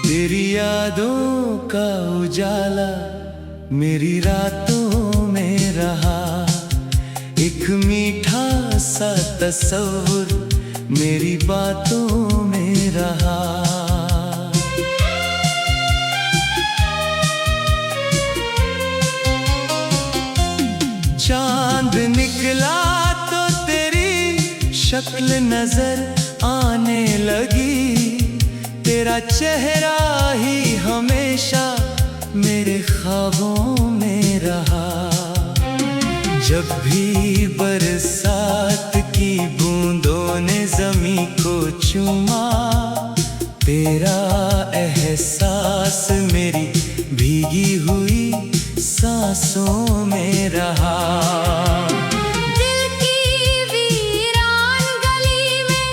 तेरी यादों का उजाला मेरी रातों में रहा। एक मीठा सा तस्वुर मेरी बातों में रहा। चांद निकला तो तेरी शक्ल नजर आने लगी। तेरा चेहरा ही हमेशा मेरे ख्वाबों में रहा। जब भी बरसात की बूंदों ने ज़मीं को चूमा, तेरा एहसास मेरी भीगी हुई सांसों में रहा। दिल की वीरान गली में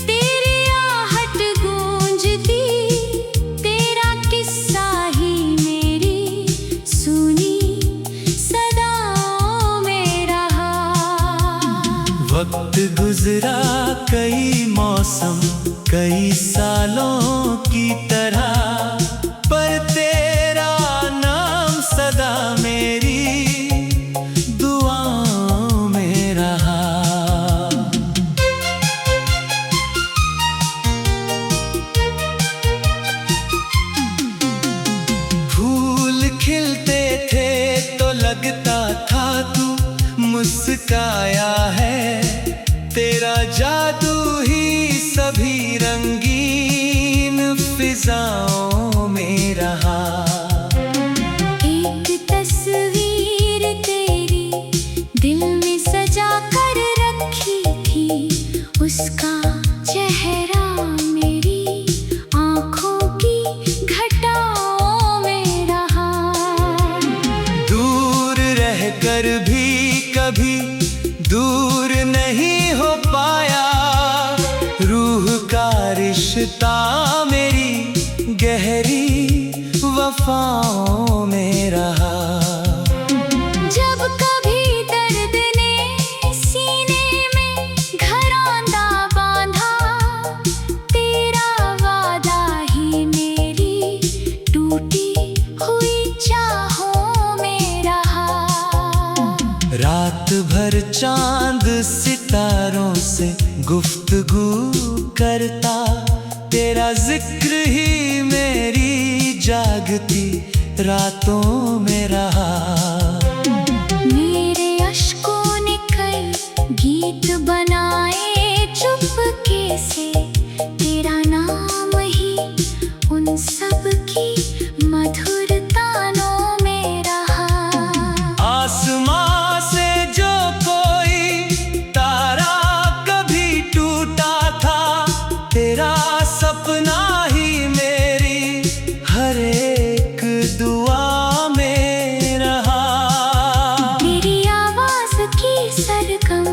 तेरी आहट गूंजती। तेरा किस्सा ही मेरी सुनी सदाओं में रहा। वक्त गुजरा कई मौसम कई सालों की तरह, पर तेरा नाम सदा मेरी दुआओं में रहा। फूल खिलते थे तो लगता था तू मुस्काया है। तेरा जादू ही सभी रंगीन फिजाओं में रहा। एक तस्वीर तेरी दिल में सजा कर रखी थी। उसका चेहरा मेरी आँखों की घटाओं में रहा। दूर रहकर भी कभी दूर नहीं हो पाया। रूह का रिश्ता मेरी गहरी वफाओं में रहा। जब कभी दर्द ने सीने में घरौंदा बांधा, तेरा वादा ही मेरी टूटी हुई चाहों में रहा। रात भर चांद सितारों से गुफ्तगू करता। तेरा जिक्र ही मेरी जागती रातों में रहा। मेरे अश्कों ने कई गीत बनाए चुपके से। तेरा नाम ही उन सब की मधुर तानों में रहा। आसमां से जो कोई तारा कभी टूटा था, तेरा सपना ही मेरी हर एक दुआ में रहा। तेरी आवाज की सरगम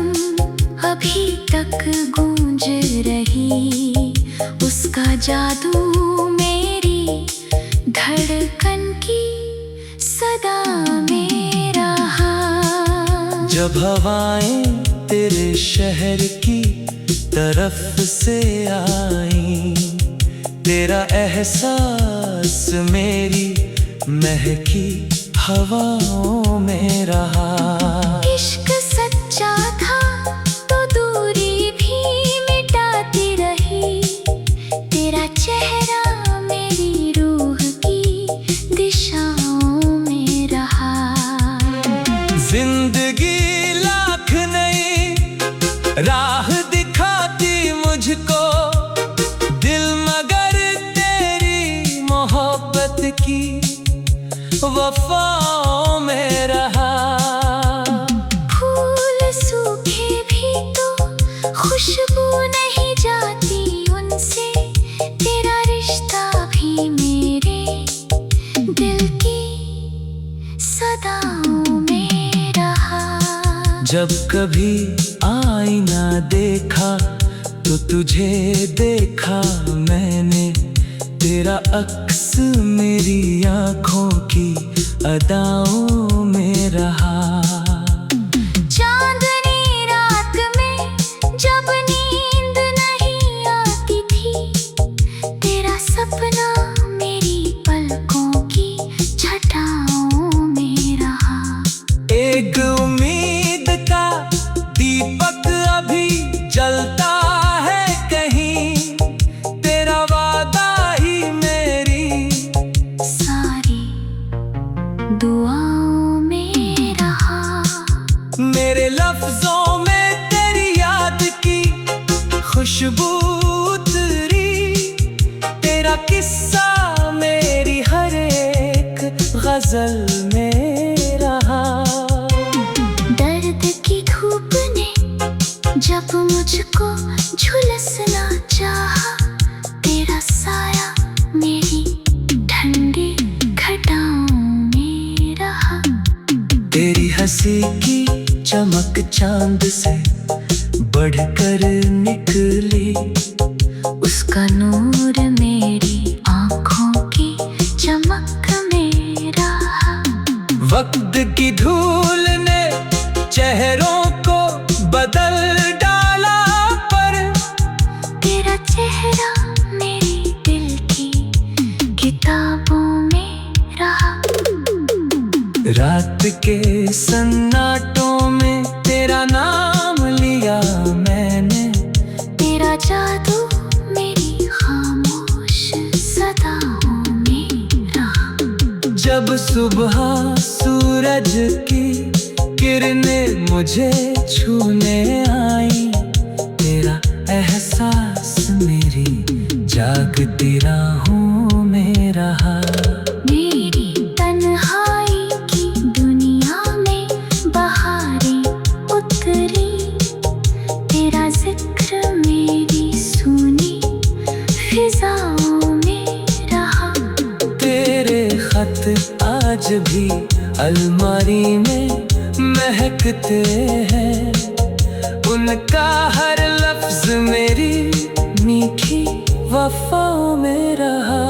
अभी तक गूंज रही। उसका जादू मेरी धड़कन की सदा में रहा। जब हवाएं तेरे शहर की तरफ से आई, तेरा एहसास मेरी महकी हवाओं में रहा। इश्क सच्चा था तो दूरी भी मिटाती रही। तेरा चेहरा मेरी रूह की दिशाओं में रहा। जिंदगी लाख नई राह दिखाती मुझको, दिल मगर तेरी मोहब्बत की वफाओं में रहा। फूल सूखे भी तो खुशबू नहीं जाती उनसे। तेरा रिश्ता भी मेरे दिल की सदाओं में रहा। जब कभी आईना देखा तो तुझे देखा मैंने। तेरा अक्स मेरी आँखों की अदाओं में रहा। चांदनी रात में जब नींद नहीं आती थी, तेरा सपना गजल में रहा। दर्द की धूप ने जब मुझको झुलसना चाहा, तेरा साया मेरी ठंडी घटाओं में रहा। तेरी हंसी की चमक चांद से बढ़कर निकली, उसका नूर मेरी आँखों की चमक में रहा। वक्त की धूल ने चेहरों को बदल डाला, पर तेरा चेहरा मेरी दिल की किताबों में रहा। रात के सन्नाटों में तेरा नाम लिया मैंने, तेरा जादू मेरी खामोश सदाओं में रहा। जब सुबह सूरज की किरणें मुझे छूने आई, तेरा एहसास मेरी जागती राहों में रहा। मेरी तन्हाई की दुनिया में बहारें उतरी, तेरा जिक्र मेरी सूनी फिजाओं में रहा। तेरे खत आज भी अलमारी में महकते हैं, उनका हर लफ्ज मेरी मीठी वफाओं में रहा।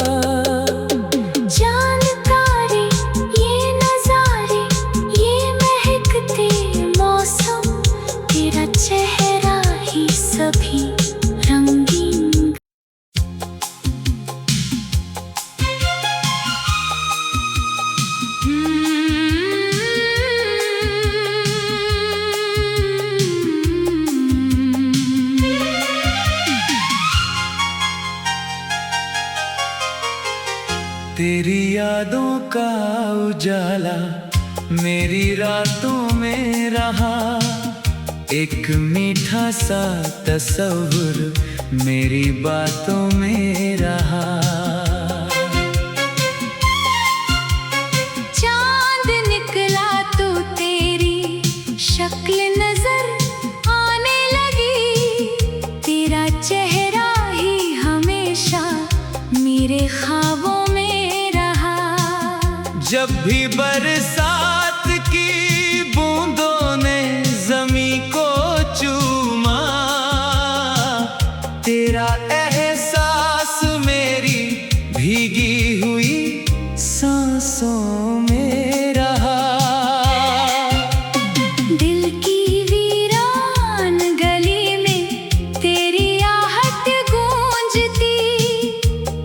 जानकारी ये नजारे ये महकते मौसम, तेरा चेहरा ही सभी रंगीन। तेरी यादों का उजाला मेरी रातों में रहा, एक मीठा सा तस्वुर मेरी बातों में रहा। चांद निकला तो तेरी शक्ल नजर आने लगी, तेरा चेहरा ही हमेशा मेरे ख्वाबों में रहा। जब भी बरसात की बूंदों ने जमीन को चूमा, तेरा एहसास मेरी भीगी हुई सांसों में रहा। दिल की वीरान गली में तेरी आहट गूंजती,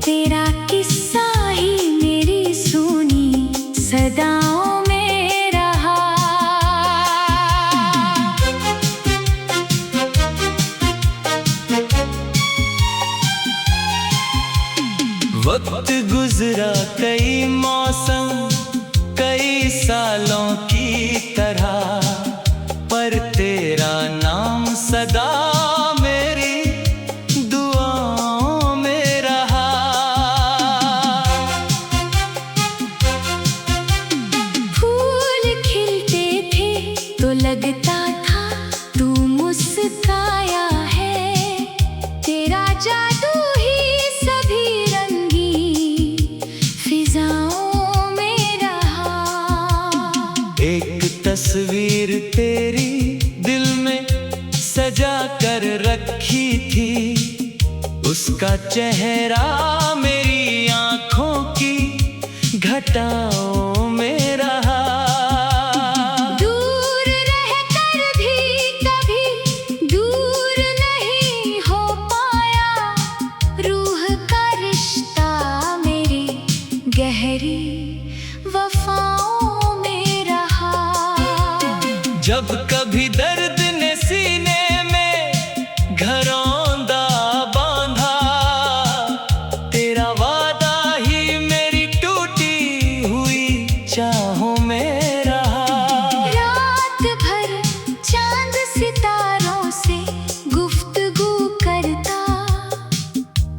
तेरा किस्सा ही मेरी सुनी सदाओं में रहा। वक्त गुजरा कई मौसम कई सालों की तरह, पर तेरा नाम सदा मेरी दुआओं में रहा। फूल खिलते थे तो लगता था तू मुस्काया है, तेरा जादू ही सभी रंगी फिजाओं में रहा। एक तस्वीर तेरी दिल में सजा कर रखी थी, उसका चेहरा मेरी आँखों की घटाओं में रहा। दूर रहकर भी कभी दूर नहीं हो पाया, रूह का रिश्ता मेरी गहरी वफाओं में रहा। जब कभी दर्द ने सीने में घरौंदा बांधा, तेरा वादा ही मेरी टूटी हुई चाहों में रहा। रात भर चांद सितारों से गुफ्तगू करता,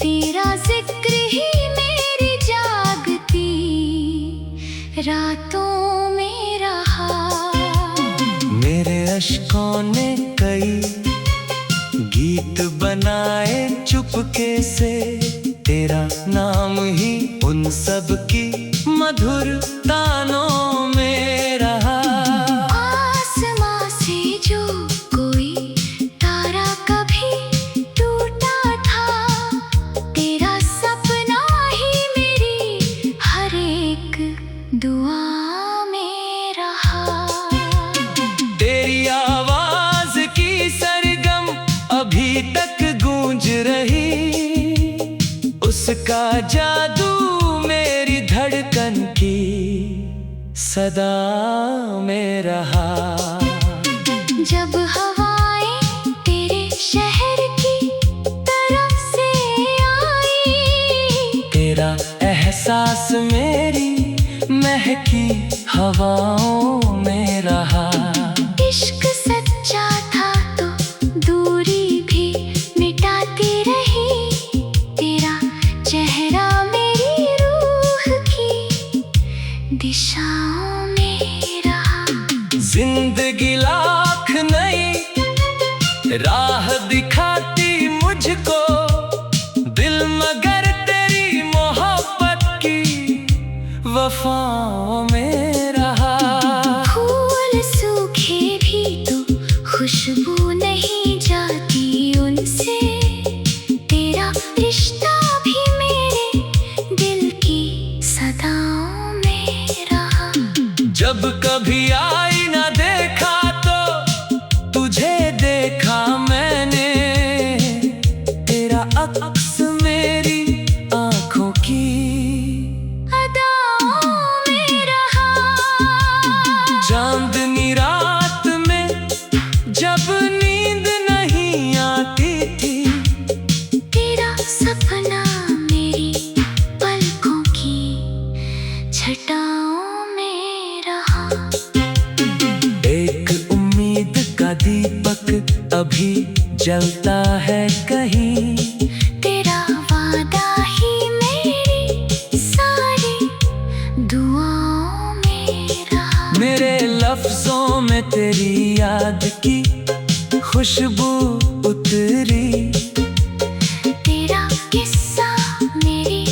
तेरा जिक्र ही मेरी जागती रात से तेरा नाम ही उन सब की मधुर तानों में रहा। आसमां से जो कोई तारा कभी टूटा था, तेरा सपना ही मेरी हर एक दुआ में रहा। तेरी आवाज की सरगम अभी तक गूंज रही, उसका जादू मेरी धड़कन की सदा में रहा। जब हवाएं तेरे शहर की तरफ से आई, तेरा एहसास मेरी महकी हवाओं में रहा। इश्क सच्चा था तो दूरी भी मिटाती रही, तेरा चेहरा मेरी रूह की दिशाओं में रहा। जिंदगी लाख नई राह दिखाती मुझको, दिल मगर तेरी मोहब्बत की वफाओं में रहा। फूल सूखे भी तो खुशबू नहीं जाती उनसे, तेरा रिश्ता भी मेरे दिल की सदाओं में रहा। जब कभी आईना देखा तो तुझे देखा मैंने, तेरा अक्स मेरी आंखों की अदाओं में रहा। चांदनी रात में जब नींद नहीं आती थी, तेरा सपना मेरी पलकों की छटाओं में रहा। एक उम्मीद का दीपक अभी जलता है कहीं, तेरा वादा ही मेरी सारी दुआओं में रहा। मेरे लफ्जों में तेरी याद की खुशबू उतरी, तेरा किस्सा मेरी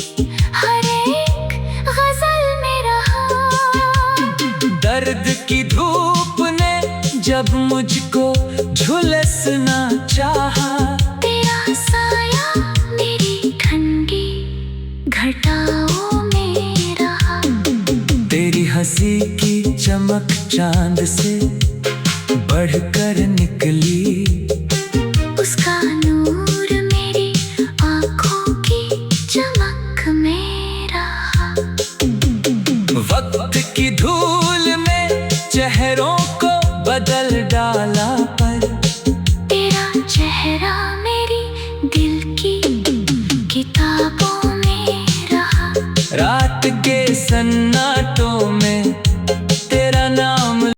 हर एक गजल में रहा। दर्द की धूप ने जब मुझको झुलसना चाहा, तेरा साया मेरी ठंडी घटाओं में रहा। तेरी हंसी की चमक चांद से बढ़कर निकली, उसका नूर मेरी आँखों की चमक में रहा। वक्त की धूल में चेहरों को बदल डाला, पर तेरा चेहरा मेरी दिल की किताबों में रहा। रात के सन्ना